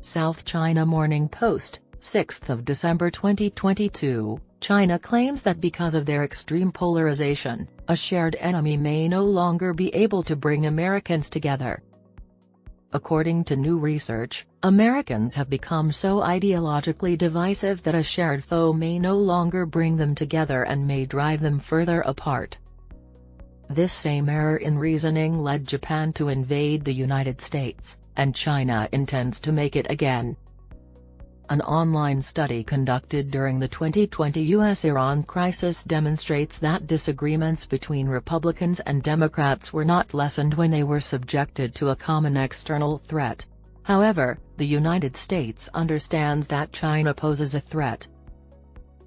South China Morning Post, 6 December 2022, China claims that because of their extreme polarization, a shared enemy may no longer be able to bring Americans together. According to new research, Americans have become so ideologically divisive that a shared foe may no longer bring them together and may drive them further apart. This same error in reasoning led Japan to invade the United States, and China intends to make it again. An online study conducted during the 2020 U.S.-Iran crisis demonstrates that disagreements between Republicans and Democrats were not lessened when they were subjected to a common external threat. However, the United States understands that China poses a threat.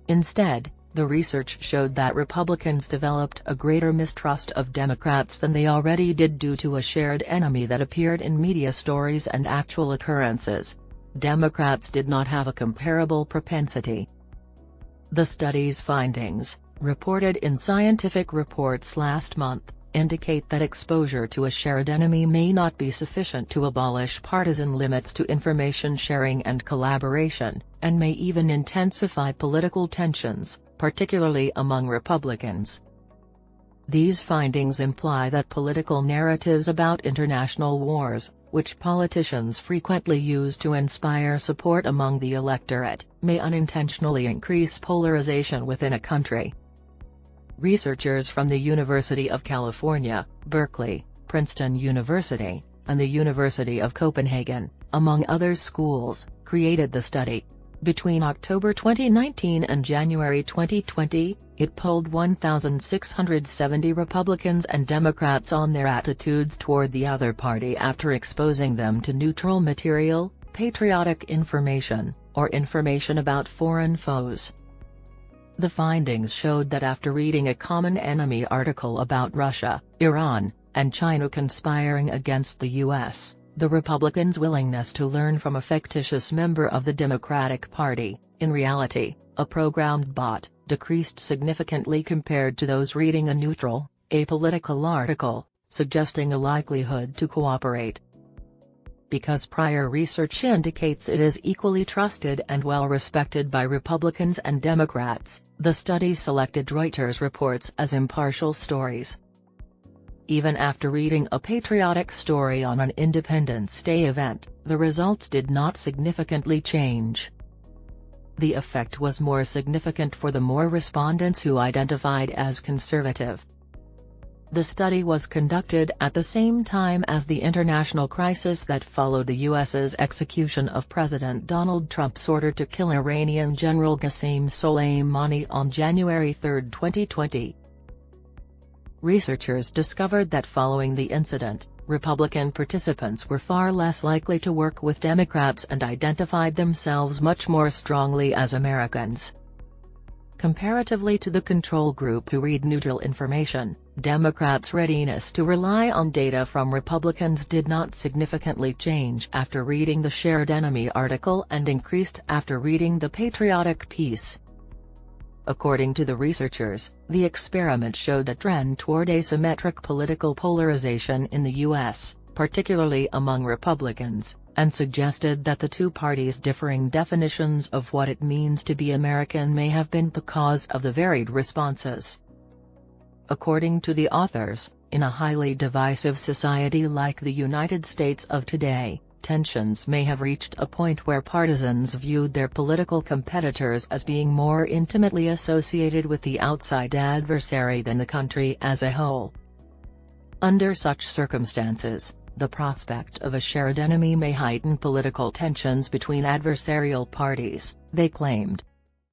Instead, the research showed that Republicans developed a greater mistrust of Democrats than they already did due to a shared enemy that appeared in media stories and actual occurrences. Democrats did not have a comparable propensity. The study's findings, reported in scientific reports last month, indicate that exposure to a shared enemy may not be sufficient to abolish partisan limits to information sharing and collaboration, and may even intensify political tensions, particularly among Republicans. These findings imply that political narratives about international wars, which politicians frequently use to inspire support among the electorate, may unintentionally increase polarization within a country. Researchers from the University of California, Berkeley, Princeton University, and the University of Copenhagen, among other schools, created the study. Between October 2019 and January 2020, it polled 1,670 Republicans and Democrats on their attitudes toward the other party after exposing them to neutral material, patriotic information, or information about foreign foes. The findings showed that after reading a common enemy article about Russia, Iran, and China conspiring against the U.S., the Republicans' willingness to learn from a fictitious member of the Democratic Party, in reality, a programmed bot, decreased significantly compared to those reading a neutral, apolitical article, suggesting a likelihood to cooperate. Because prior research indicates it is equally trusted and well respected by Republicans and Democrats, the study selected Reuters reports as impartial stories. Even after reading a patriotic story on an Independence Day event, the results did not significantly change. The effect was more significant for the more respondents who identified as conservative. The study was conducted at the same time as the international crisis that followed the U.S.'s execution of President Donald Trump's order to kill Iranian General Qasem Soleimani on January 3, 2020. Researchers discovered that following the incident, Republican participants were far less likely to work with Democrats and identified themselves much more strongly as Americans. Comparatively to the control group who read neutral information, Democrats' readiness to rely on data from Republicans did not significantly change after reading the shared enemy article and increased after reading the patriotic piece. According to the researchers, the experiment showed a trend toward asymmetric political polarization in the U.S., particularly among Republicans, and suggested that the two parties' differing definitions of what it means to be American may have been the cause of the varied responses. According to the authors, in a highly divisive society like the United States of today, tensions may have reached a point where partisans viewed their political competitors as being more intimately associated with the outside adversary than the country as a whole. Under such circumstances, the prospect of a shared enemy may heighten political tensions between adversarial parties, they claimed.